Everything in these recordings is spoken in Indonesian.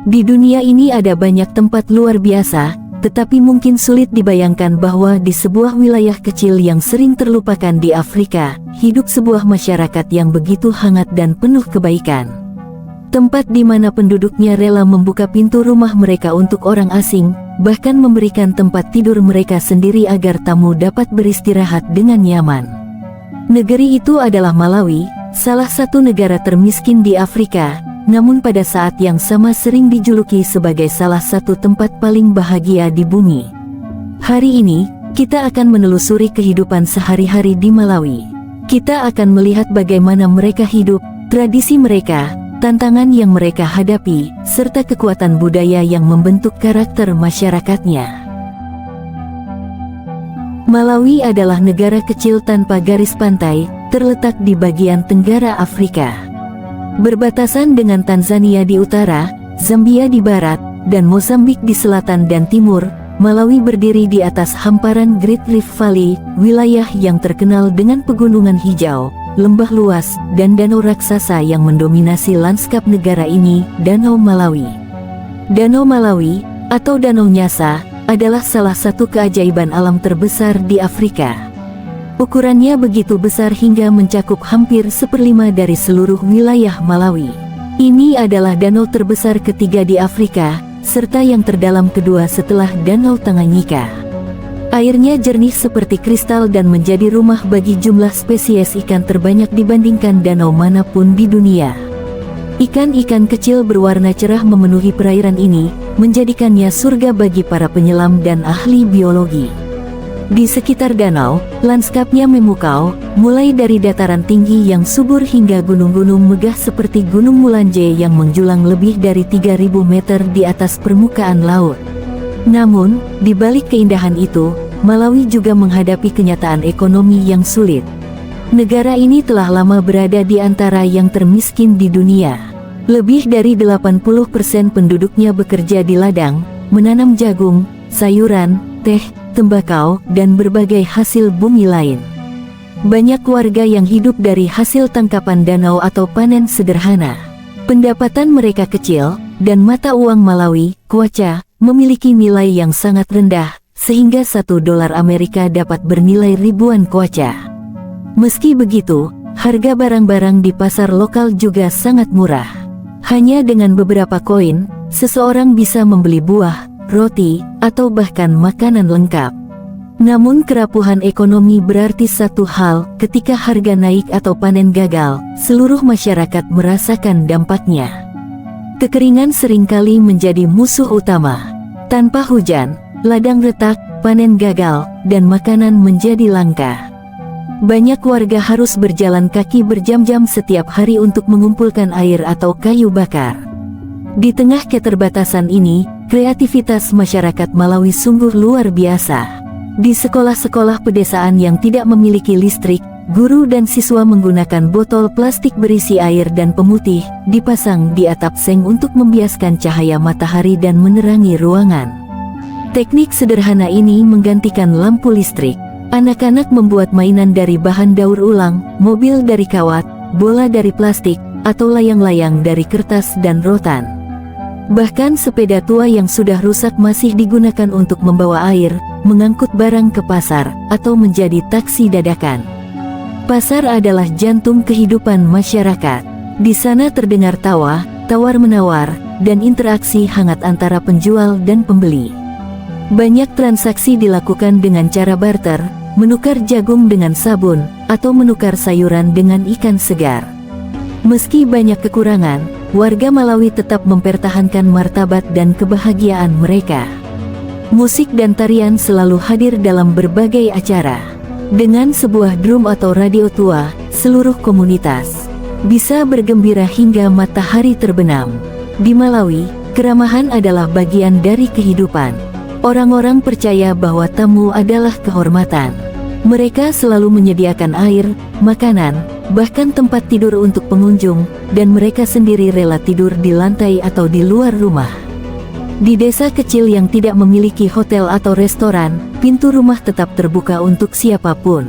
Di dunia ini ada banyak tempat luar biasa, tetapi mungkin sulit dibayangkan bahwa di sebuah wilayah kecil yang sering terlupakan di Afrika, hidup sebuah masyarakat yang begitu hangat dan penuh kebaikan. Tempat di mana penduduknya rela membuka pintu rumah mereka untuk orang asing, bahkan memberikan tempat tidur mereka sendiri agar tamu dapat beristirahat dengan nyaman. Negeri itu adalah Malawi, salah satu negara termiskin di Afrika, namun pada saat yang sama sering dijuluki sebagai salah satu tempat paling bahagia di bumi. Hari ini, kita akan menelusuri kehidupan sehari-hari di Malawi. Kita akan melihat bagaimana mereka hidup, tradisi mereka, tantangan yang mereka hadapi, serta kekuatan budaya yang membentuk karakter masyarakatnya. Malawi adalah negara kecil tanpa garis pantai, terletak di bagian tenggara Afrika. Berbatasan dengan Tanzania di utara, Zambia di barat, dan Mozambik di selatan dan timur, Malawi berdiri di atas hamparan Great Rift Valley, wilayah yang terkenal dengan pegunungan hijau, lembah luas, dan danau raksasa yang mendominasi lanskap negara ini, Danau Malawi. Danau Malawi, atau Danau Nyasa, adalah salah satu keajaiban alam terbesar di Afrika. Ukurannya begitu besar hingga mencakup hampir 1/5 dari seluruh wilayah Malawi. Ini adalah danau terbesar ketiga di Afrika, serta yang terdalam kedua setelah Danau Tanganyika. Airnya jernih seperti kristal dan menjadi rumah bagi jumlah spesies ikan terbanyak dibandingkan danau manapun di dunia. Ikan-ikan kecil berwarna cerah memenuhi perairan ini, menjadikannya surga bagi para penyelam dan ahli biologi. Di sekitar danau, lanskapnya memukau, mulai dari dataran tinggi yang subur hingga gunung-gunung megah seperti Gunung Mulanje yang menjulang lebih dari 3.000 meter di atas permukaan laut. Namun, di balik keindahan itu, Malawi juga menghadapi kenyataan ekonomi yang sulit. Negara ini telah lama berada di antara yang termiskin di dunia. Lebih dari 80% penduduknya bekerja di ladang, menanam jagung, sayuran, teh, tembakau, dan berbagai hasil bumi lain. Banyak warga yang hidup dari hasil tangkapan danau atau panen sederhana. Pendapatan mereka kecil, dan mata uang Malawi, kwacha, memiliki nilai yang sangat rendah, sehingga $1 Amerika dapat bernilai ribuan kwacha. Meski begitu, harga barang-barang di pasar lokal juga sangat murah. Hanya dengan beberapa koin, seseorang bisa membeli buah, roti, atau bahkan makanan lengkap. Namun kerapuhan ekonomi berarti satu hal, ketika harga naik atau panen gagal, seluruh masyarakat merasakan dampaknya. Kekeringan seringkali menjadi musuh utama. Tanpa hujan, ladang retak, panen gagal, dan makanan menjadi langka. Banyak warga harus berjalan kaki berjam-jam setiap hari untuk mengumpulkan air atau kayu bakar. Di tengah keterbatasan ini, kreativitas masyarakat Malawi sungguh luar biasa. Di sekolah-sekolah pedesaan yang tidak memiliki listrik, guru dan siswa menggunakan botol plastik berisi air dan pemutih, dipasang di atap seng untuk membiaskan cahaya matahari dan menerangi ruangan. Teknik sederhana ini menggantikan lampu listrik. Anak-anak membuat mainan dari bahan daur ulang, mobil dari kawat, bola dari plastik, atau layang-layang dari kertas dan rotan. Bahkan sepeda tua yang sudah rusak masih digunakan untuk membawa air, mengangkut barang ke pasar, atau menjadi taksi dadakan. Pasar adalah jantung kehidupan masyarakat. Di sana terdengar tawa, tawar-menawar, dan interaksi hangat antara penjual dan pembeli. Banyak transaksi dilakukan dengan cara barter, menukar jagung dengan sabun, atau menukar sayuran dengan ikan segar. Meski banyak kekurangan, warga Malawi tetap mempertahankan martabat dan kebahagiaan mereka. Musik dan tarian selalu hadir dalam berbagai acara. Dengan sebuah drum atau radio tua, seluruh komunitas bisa bergembira hingga matahari terbenam. Di Malawi, keramahan adalah bagian dari kehidupan. Orang-orang percaya bahwa tamu adalah kehormatan. Mereka selalu menyediakan air, makanan, bahkan tempat tidur untuk pengunjung, dan mereka sendiri rela tidur di lantai atau di luar rumah. Di desa kecil yang tidak memiliki hotel atau restoran, pintu rumah tetap terbuka untuk siapapun.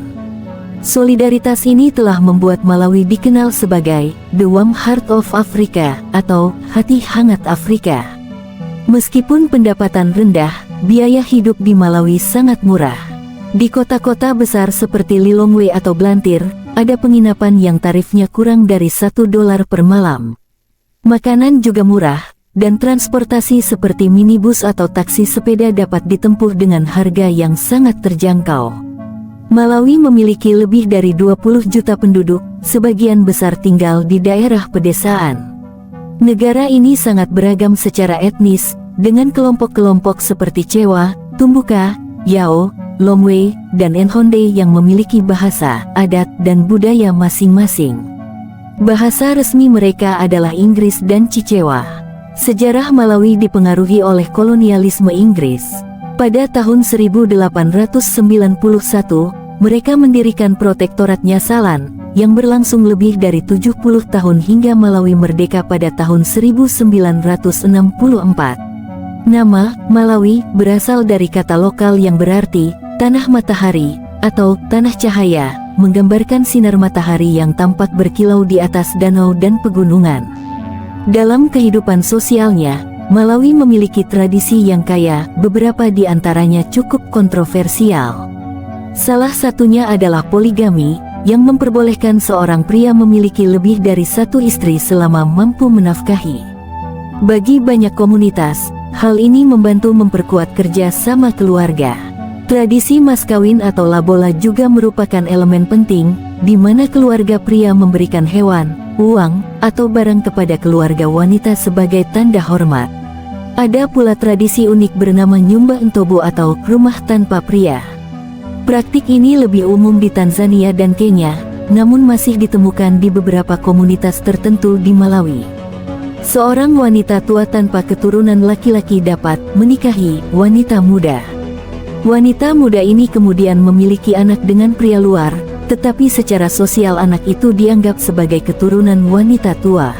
Solidaritas ini telah membuat Malawi dikenal sebagai The Warm Heart of Africa atau hati hangat Afrika. Meskipun pendapatan rendah, biaya hidup di Malawi sangat murah. Di kota-kota besar seperti Lilongwe atau Blantyre, ada penginapan yang tarifnya kurang dari $1 per malam. Makanan juga murah, dan transportasi seperti minibus atau taksi sepeda dapat ditempuh dengan harga yang sangat terjangkau. Malawi memiliki lebih dari 20 juta penduduk, sebagian besar tinggal di daerah pedesaan. Negara ini sangat beragam secara etnis, dengan kelompok-kelompok seperti Chewa, Tumbuka, Yao, Lomwe, dan Enhonde yang memiliki bahasa, adat, dan budaya masing-masing. Bahasa resmi mereka adalah Inggris dan Chichewa. Sejarah Malawi dipengaruhi oleh kolonialisme Inggris. Pada tahun 1891, mereka mendirikan Protektorat Nyasaland, yang berlangsung lebih dari 70 tahun hingga Malawi merdeka pada tahun 1964. Nama Malawi berasal dari kata lokal yang berarti tanah matahari atau tanah cahaya, menggambarkan sinar matahari yang tampak berkilau di atas danau dan pegunungan. Dalam kehidupan sosialnya, Malawi memiliki tradisi yang kaya, beberapa di antaranya cukup kontroversial. Salah satunya adalah poligami, yang memperbolehkan seorang pria memiliki lebih dari satu istri selama mampu menafkahi. Bagi banyak komunitas, hal ini membantu memperkuat kerja sama keluarga. Tradisi mas kawin atau labola juga merupakan elemen penting, di mana keluarga pria memberikan hewan, uang, atau barang kepada keluarga wanita sebagai tanda hormat. Ada pula tradisi unik bernama Nyumba Ntobo atau rumah tanpa pria. Praktik ini lebih umum di Tanzania dan Kenya, namun masih ditemukan di beberapa komunitas tertentu di Malawi. Seorang wanita tua tanpa keturunan laki-laki dapat menikahi wanita muda. Wanita muda ini kemudian memiliki anak dengan pria luar, tetapi secara sosial anak itu dianggap sebagai keturunan wanita tua.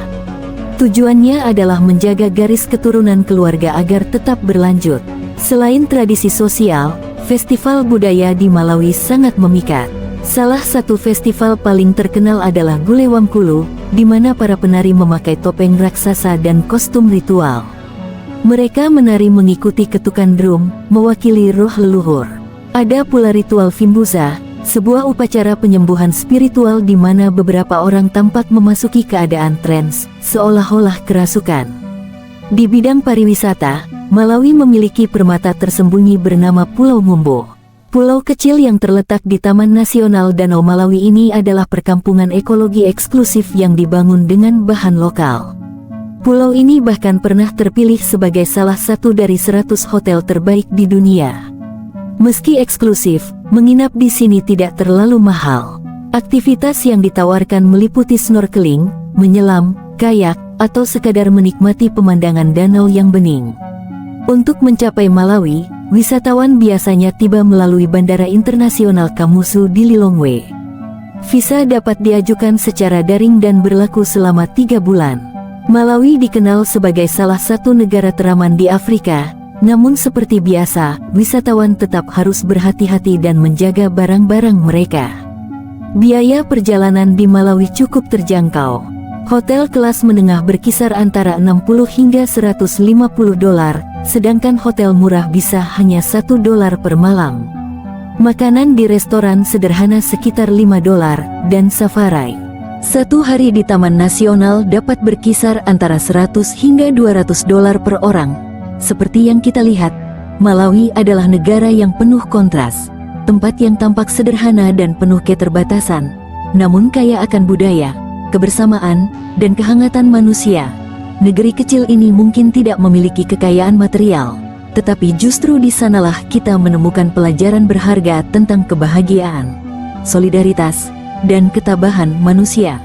Tujuannya adalah menjaga garis keturunan keluarga agar tetap berlanjut. Selain tradisi sosial, festival budaya di Malawi sangat memikat. Salah satu festival paling terkenal adalah Gulewamkulu, di mana para penari memakai topeng raksasa dan kostum ritual. Mereka menari mengikuti ketukan drum, mewakili roh leluhur. Ada pula ritual Fimbuza, sebuah upacara penyembuhan spiritual di mana beberapa orang tampak memasuki keadaan trans, seolah-olah kerasukan. Di bidang pariwisata, Malawi memiliki permata tersembunyi bernama Pulau Mumbo. Pulau kecil yang terletak di Taman Nasional Danau Malawi ini adalah perkampungan ekologi eksklusif yang dibangun dengan bahan lokal. Pulau ini bahkan pernah terpilih sebagai salah satu dari 100 hotel terbaik di dunia. Meski eksklusif, menginap di sini tidak terlalu mahal. Aktivitas yang ditawarkan meliputi snorkeling, menyelam, kayak, atau sekadar menikmati pemandangan danau yang bening. Untuk mencapai Malawi, wisatawan biasanya tiba melalui Bandara Internasional Kamuzu di Lilongwe. Visa dapat diajukan secara daring dan berlaku selama 3 bulan. Malawi dikenal sebagai salah satu negara teraman di Afrika, namun seperti biasa, wisatawan tetap harus berhati-hati dan menjaga barang-barang mereka. Biaya perjalanan di Malawi cukup terjangkau. Hotel kelas menengah berkisar antara 60 hingga $150, sedangkan hotel murah bisa hanya $1 per malam. Makanan di restoran sederhana sekitar $5, dan safari satu hari di Taman Nasional dapat berkisar antara $100 hingga $200 per orang. Seperti yang kita lihat, Malawi adalah negara yang penuh kontras, tempat yang tampak sederhana dan penuh keterbatasan, namun kaya akan budaya, kebersamaan, dan kehangatan manusia. Negeri kecil ini mungkin tidak memiliki kekayaan material, tetapi justru di sanalah kita menemukan pelajaran berharga tentang kebahagiaan, solidaritas, dan ketabahan manusia.